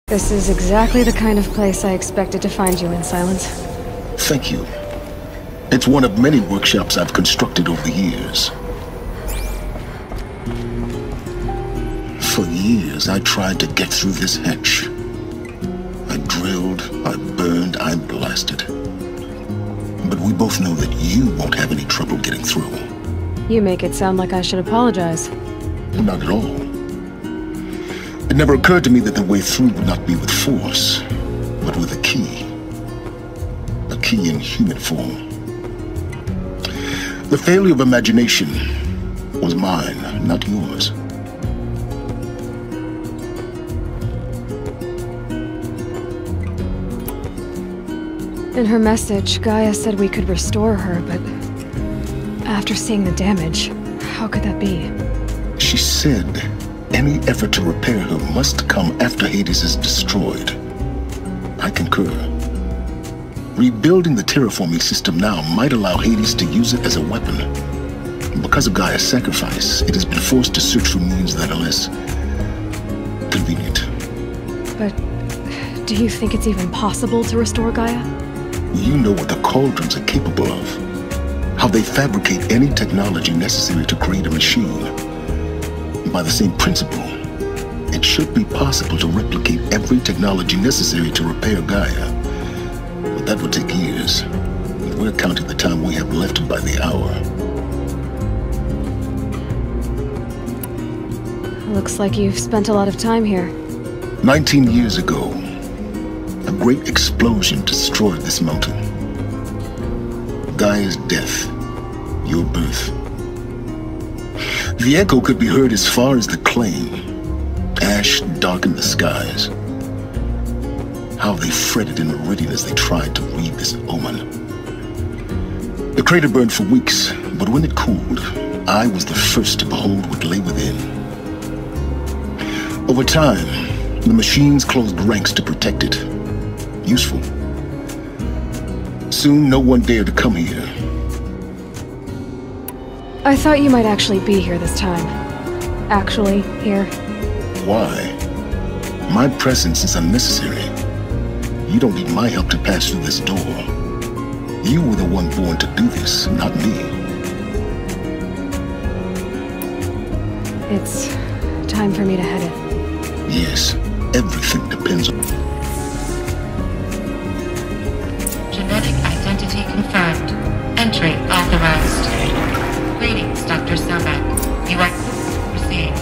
This is exactly the kind of place I expected to find you in, Silence. Thank you. It's one of many workshops I've constructed over the years. For years, I tried to get through this hatch. I drilled, I burned, I blasted. But we both know that you won't have any trouble getting through. You make it sound like I should apologize. Not at all. It never occurred to me that the way through would not be with force, but with a key. A key in human form. The failure of imagination was mine, not yours. In her message, Gaia said we could restore her, but after seeing the damage, how could that be? She said any effort to repair her must come after Hades is destroyed. I concur. Rebuilding the terraforming system now might allow Hades to use it as a weapon. Because of Gaia's sacrifice, it has been forced to search for means that are less convenient. But do you think it's even possible to restore Gaia? You know what the Cauldrons are capable of. How they fabricate any technology necessary to create a machine. By the same principle, it should be possible to replicate every technology necessary to repair Gaia. But that would take years. And we're counting the time we have left by the hour. Looks like you've spent a lot of time here. 19 years ago, a great explosion destroyed this mountain. Gaia's death, your birth. The echo could be heard as far as the claim. Ash darkened the skies. How they fretted in meridian as they tried to read this omen. The crater burned for weeks, but when it cooled, I was the first to behold what lay within. Over time, the machines closed ranks to protect it. Useful. Soon, no one dared to come here. I thought you might actually be here this time. Actually, here. Why? My presence is unnecessary. You don't need my help to pass through this door. You were the one born to do this, not me. It's time for me to head in. Yes, everything depends on... Genetic identity confirmed. Entry authorized. Greetings, Dr. Samak. You are proceed.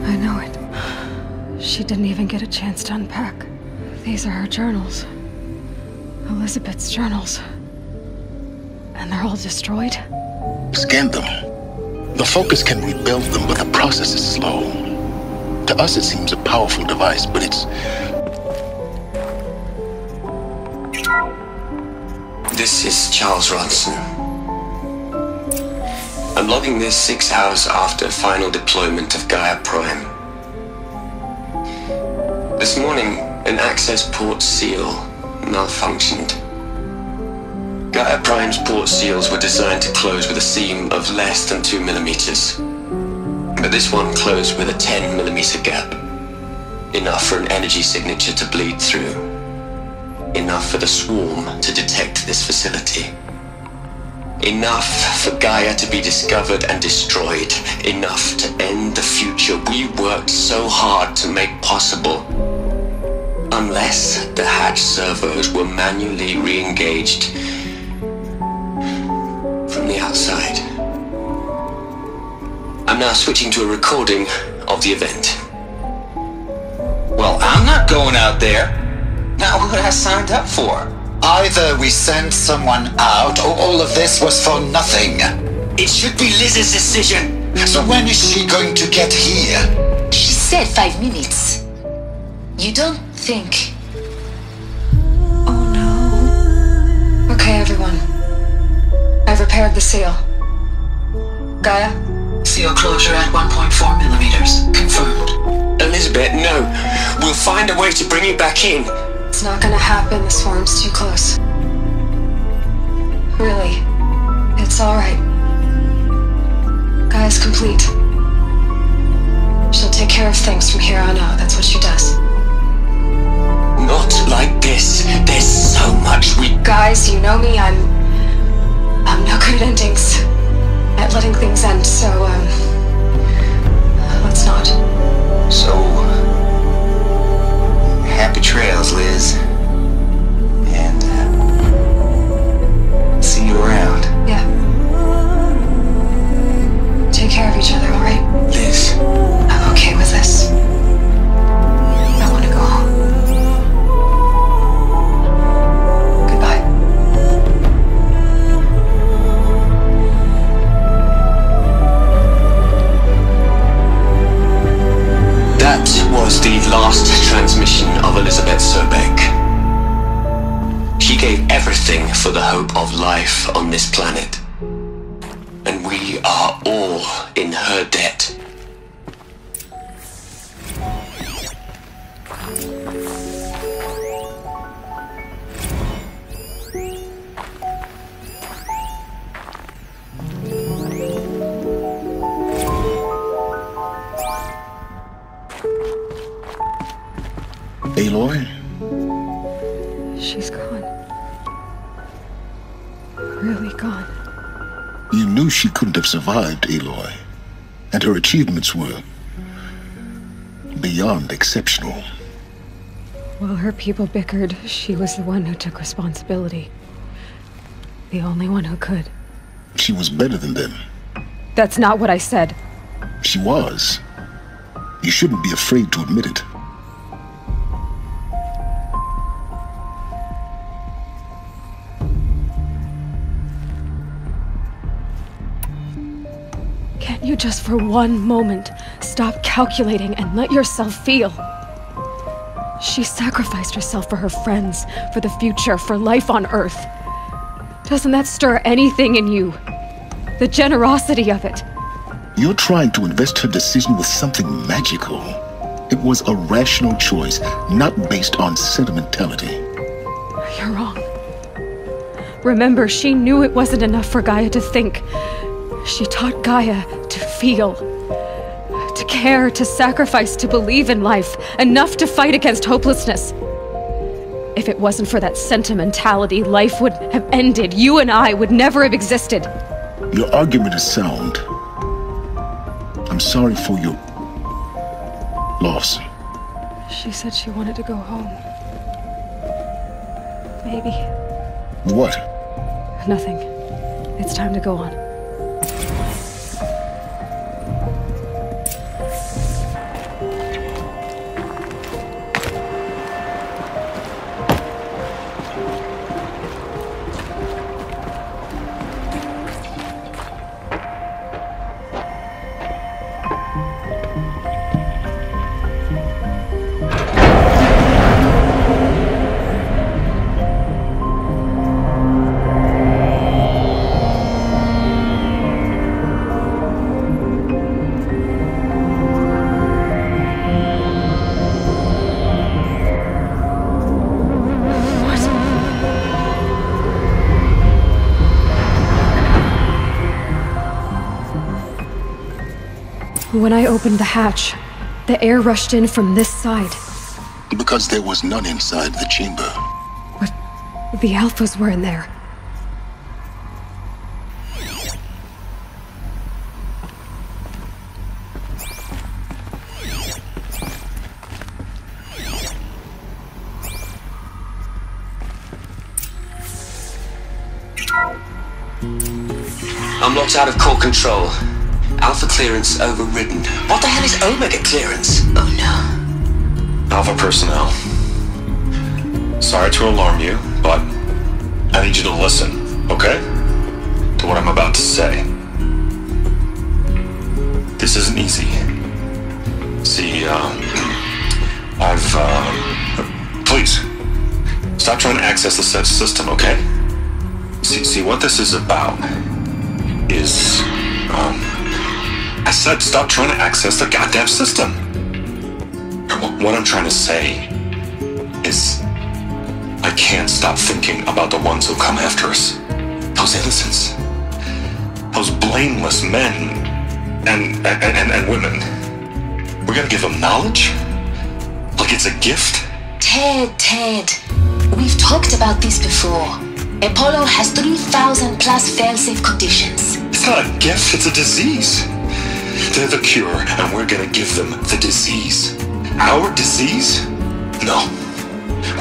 I know it. She didn't even get a chance to unpack. These are her journals. Elizabeth's journals. And they're all destroyed? Scan them. The Focus can rebuild them, but the process is slow. To us, it seems a powerful device, but it's... This is Charles Ronson. I'm logging this 6 hours after final deployment of Gaia Prime. This morning, an access port seal malfunctioned. Gaia Prime's port seals were designed to close with a seam of less than 2 millimeters. But this one closed with a 10 millimeter gap. Enough for an energy signature to bleed through. Enough for the swarm to detect this facility. Enough for Gaia to be discovered and destroyed. Enough to end the future we worked so hard to make possible. Unless the hatch servos were manually re-engaged from the outside. I'm now switching to a recording of the event. Well, I'm not going out there. Now, what I signed up for? Either we send someone out, or all of this was for nothing. It should be Liz's decision. So when is she going to get here? She said 5 minutes. You don't think... Oh no. Okay, everyone. I've repaired the seal. Gaia? Seal closure at 1.4 millimeters. Confirmed. Elizabeth Elizabeth, no. We'll find a way to bring you back in. It's not gonna happen. The swarm's too close. Really. It's alright. Gaia's complete. She'll take care of things from here on out. That's what she does. Not like this. There's so much we... Guys, you know me. I'm no good at endings. At letting things end, so, let's not. So, happy trails, Liz. And, see you around. Yeah. Take care of each other, alright? Liz. I'm okay with this. I want to go home. Goodbye. That was the last transmission of Elizabeth Sobek. She gave everything for the hope of life on this planet. And we are all in her debt. Aloy? She's gone. Really gone. You knew she couldn't have survived, Aloy. And her achievements were beyond exceptional. While her people bickered, she was the one who took responsibility. The only one who could. She was better than them. That's not what I said. She was. You shouldn't be afraid to admit it. Can't you just for one moment stop calculating and let yourself feel? She sacrificed herself for her friends, for the future, for life on Earth. Doesn't that stir anything in you? The generosity of it. You're trying to invest her decision with something magical. It was a rational choice, not based on sentimentality. You're wrong. Remember, she knew it wasn't enough for Gaia to think. She taught Gaia to feel, to care, to sacrifice, to believe in life, enough to fight against hopelessness. If it wasn't for that sentimentality, life would have ended. You and I would never have existed. Your argument is sound. I'm sorry for your loss. She said she wanted to go home. Maybe. What? Nothing. It's time to go on. When I opened the hatch, the air rushed in from this side. Because there was none inside the chamber. But the Alphas were in there. I'm locked out of core control. Alpha clearance overridden. What the hell is Omega clearance? Oh no. Alpha personnel. Sorry to alarm you, but I need you to listen, okay? To what I'm about to say. This isn't easy. See, please, stop trying to access the said system, okay? See, what this is about is, I said stop trying to access the goddamn system. What I'm trying to say is I can't stop thinking about the ones who come after us. Those innocents. Those blameless men and women. We're gonna give them knowledge? Like it's a gift? Ted. We've talked about this before. Apollo has 3,000 plus fail-safe conditions. It's not a gift, it's a disease. They're the cure, and we're gonna give them the disease. Our disease? No,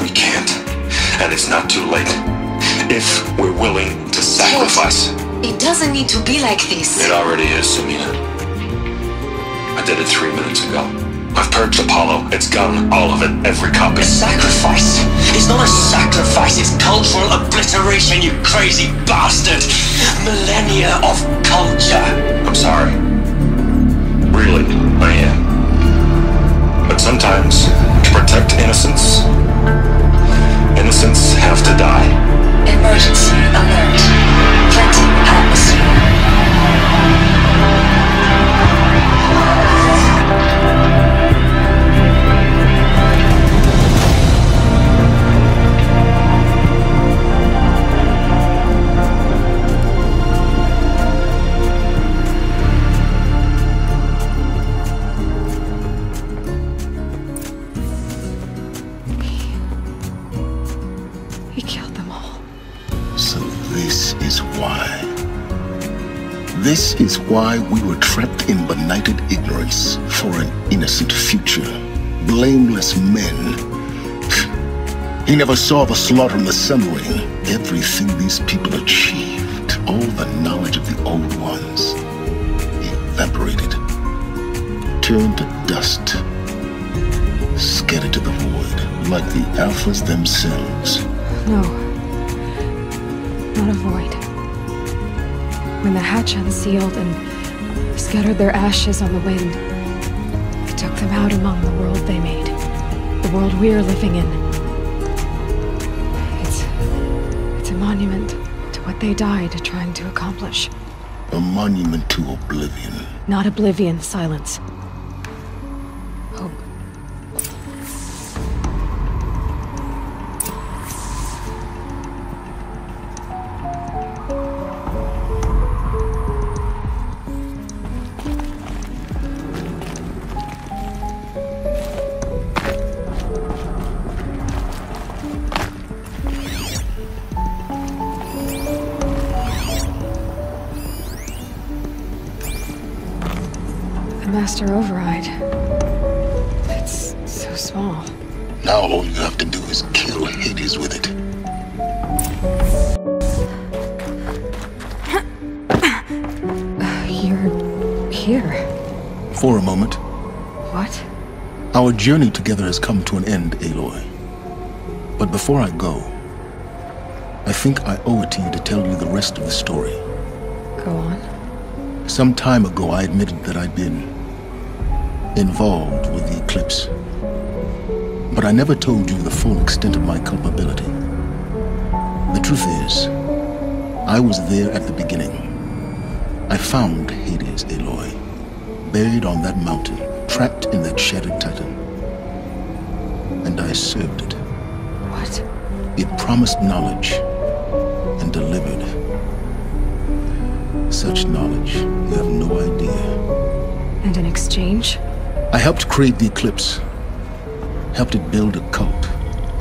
we can't. And it's not too late. If we're willing to sacrifice. Ted, it doesn't need to be like this. It already is, Samina. I did it 3 minutes ago. I've purged Apollo. It's gone. All of it. Every copy. A sacrifice? It's not a sacrifice. It's cultural obliteration, you crazy bastard. Millennia of culture. I'm sorry. Really, I am. But sometimes, to protect innocence, innocents have to die. Emergency alert. Threatening atmosphere. He killed them all. So this is why. This is why we were trapped in benighted ignorance for an innocent future. Blameless men. He never saw the slaughter and the summary. Everything these people achieved, all the knowledge of the old ones, evaporated, turned to dust, scattered to the void, like the Alphas themselves. No. Not a void. When the hatch unsealed and scattered their ashes on the wind, it took them out among the world they made. The world we're living in. It's a monument to what they died trying to accomplish. A monument to oblivion. Not oblivion, silence. Hope. Master override. It's so small. Now all you have to do is kill Hades with it. You're here. For a moment. What? Our journey together has come to an end, Aloy. But before I go, I think I owe it to you to tell you the rest of the story. Go on. Some time ago, I admitted that I'd been involved with the eclipse. But I never told you the full extent of my culpability. The truth is, I was there at the beginning. I found Hades, Aloy, buried on that mountain, trapped in that shattered titan. And I served it. What? It promised knowledge and delivered. Such knowledge, you have no idea. And in exchange? I helped create the Eclipse. Helped it build a cult,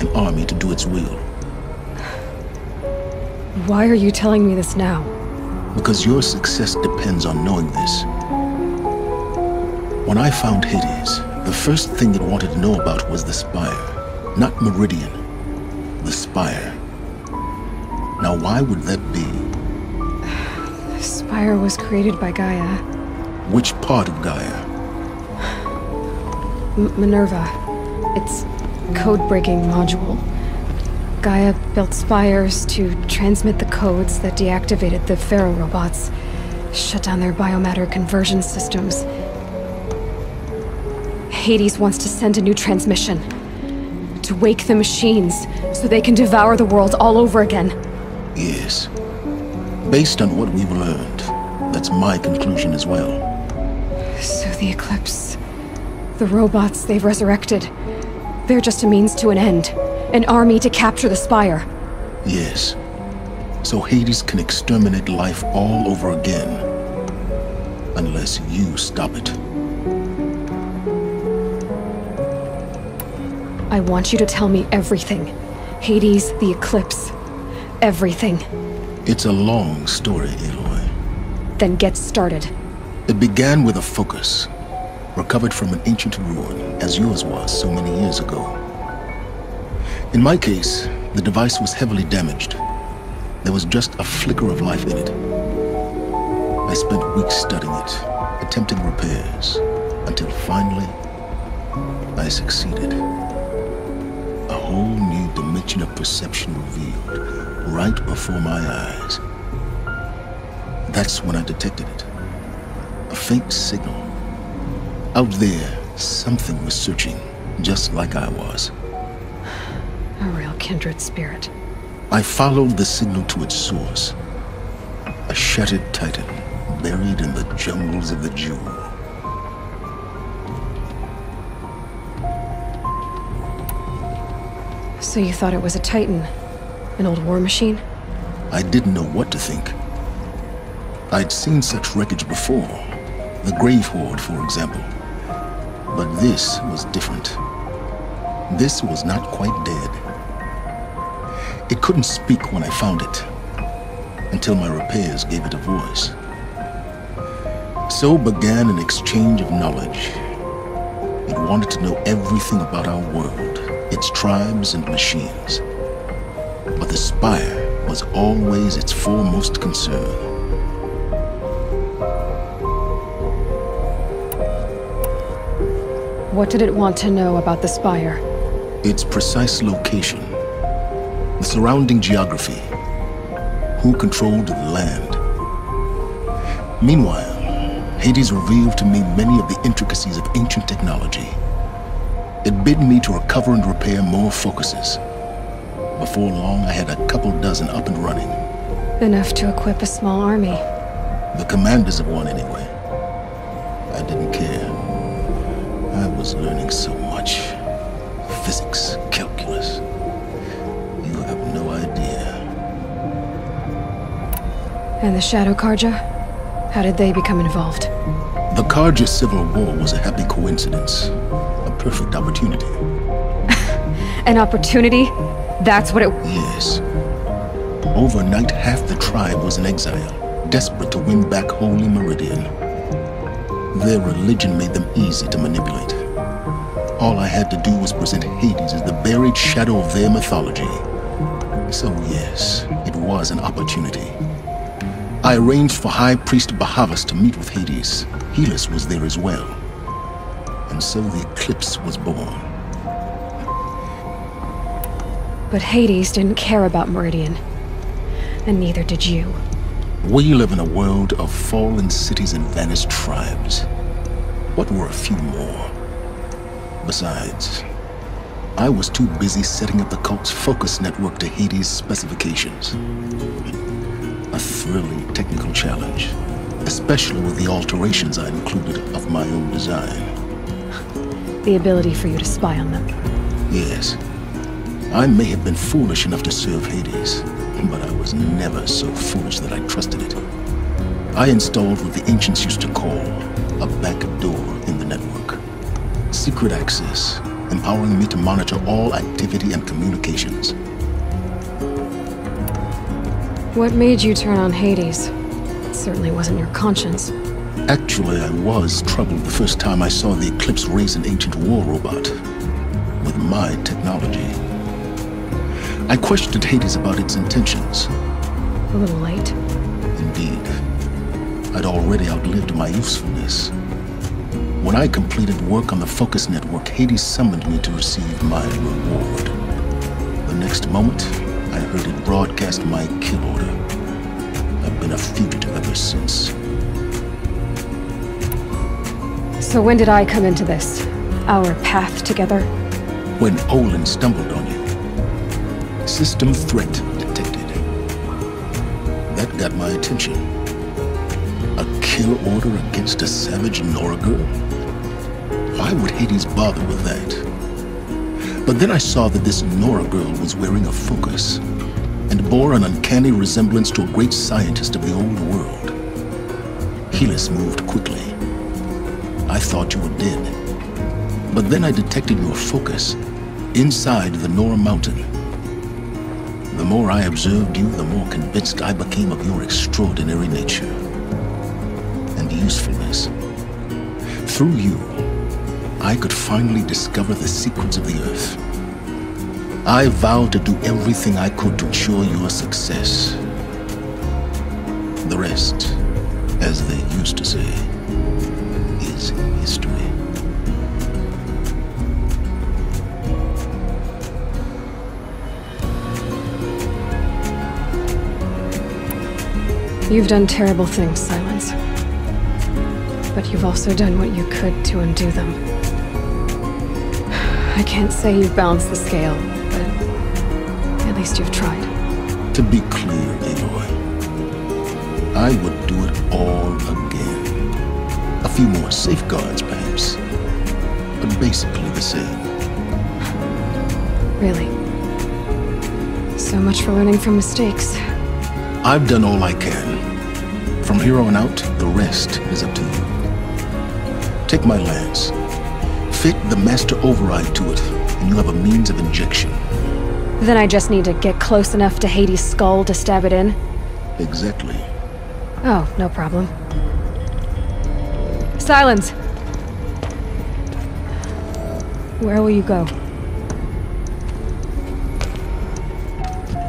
an army to do its will. Why are you telling me this now? Because your success depends on knowing this. When I found Hades, the first thing it wanted to know about was the Spire. Not Meridian. The Spire. Now why would that be? The Spire was created by Gaia. Which part of Gaia? Minerva. It's code-breaking module. Gaia built spires to transmit the codes that deactivated the Pharaoh robots, shut down their biomatter conversion systems. Hades wants to send a new transmission. To wake the machines, so they can devour the world all over again. Yes. Based on what we've learned, that's my conclusion as well. So the Eclipse The robots they've resurrected. They're just a means to an end. An army to capture the Spire. Yes. So Hades can exterminate life all over again. Unless you stop it. I want you to tell me everything. Hades, the Eclipse. Everything. It's a long story, Aloy. Then get started. It began with a focus. Recovered from an ancient ruin, as yours was so many years ago. In my case, the device was heavily damaged. There was just a flicker of life in it. I spent weeks studying it, attempting repairs, until finally, I succeeded. A whole new dimension of perception revealed, right before my eyes. That's when I detected it. A faint signal. Out there, something was searching, just like I was. A real kindred spirit. I followed the signal to its source. A shattered titan, buried in the jungles of the Jewel. So you thought it was a titan? An old war machine? I didn't know what to think. I'd seen such wreckage before. The Grave Horde, for example. But this was different. This was not quite dead. It couldn't speak when I found it, until my repairs gave it a voice. So began an exchange of knowledge. It wanted to know everything about our world, its tribes and machines. But the Spire was always its foremost concern. What did it want to know about the Spire? Its precise location, the surrounding geography, who controlled the land. Meanwhile, Hades revealed to me many of the intricacies of ancient technology. It bid me to recover and repair more focuses. Before long, I had a couple dozen up and running. Enough to equip a small army. The commanders of one, anyway. I didn't care. I was learning so much. Physics, calculus. You have no idea. And the Shadow Karja? How did they become involved? The Karja Civil War was a happy coincidence. A perfect opportunity. An opportunity? That's what it... Yes. Overnight, half the tribe was in exile, desperate to win back Holy Meridian. Their religion made them easy to manipulate. All I had to do was present Hades as the buried shadow of their mythology. So yes, it was an opportunity. I arranged for High Priest Bahavas to meet with Hades. Helis was there as well. And so the Eclipse was born. But Hades didn't care about Meridian. And neither did you. We live in a world of fallen cities and vanished tribes. What were a few more? Besides, I was too busy setting up the cult's focus network to Hades' specifications. A thrilling technical challenge, especially with the alterations I included of my own design. The ability for you to spy on them. Yes. I may have been foolish enough to serve Hades, but I was never so foolish that I trusted it. I installed what the ancients used to call a back door in the network. Secret access, empowering me to monitor all activity and communications. What made you turn on Hades? It certainly wasn't your conscience. Actually, I was troubled the first time I saw the Eclipse raise an ancient war robot with my technology. I questioned Hades about its intentions. A little late. Indeed. I'd already outlived my usefulness. When I completed work on the Focus Network, Hades summoned me to receive my reward. The next moment, I heard it broadcast my kill order. I've been a fugitive ever since. So when did I come into this? Our path together? When Olin stumbled on you. System threat detected. That got my attention. A kill order against a savage Nora girl? Why would Hades bother with that? But then I saw that this Nora girl was wearing a focus and bore an uncanny resemblance to a great scientist of the old world. Helis moved quickly. I thought you were dead. But then I detected your focus inside the Nora mountain. The more I observed you, the more convinced I became of your extraordinary nature and usefulness. Through you, I could finally discover the secrets of the Earth. I vowed to do everything I could to ensure your success. The rest, as they used to say, is history. You've done terrible things, Silence. But you've also done what you could to undo them. I can't say you've balanced the scale, but at least you've tried. To be clear, Aloy, I would do it all again. A few more safeguards, perhaps, but basically the same. Really? So much for learning from mistakes. I've done all I can. From here on out, the rest is up to you. Take my lance. Fit the master override to it, and you have a means of injection. Then I just need to get close enough to Hades' skull to stab it in? Exactly. Oh, no problem. Silence! Where will you go?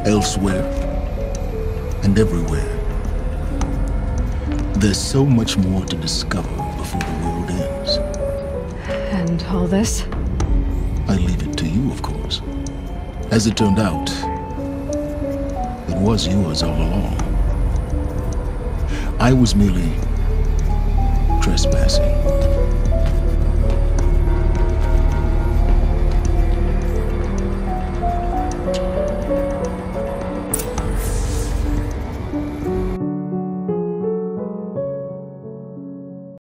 Elsewhere and everywhere. There's so much more to discover before the world ends. And all this? I leave it to you, of course. As it turned out, it was yours all along. I was merely trespassing.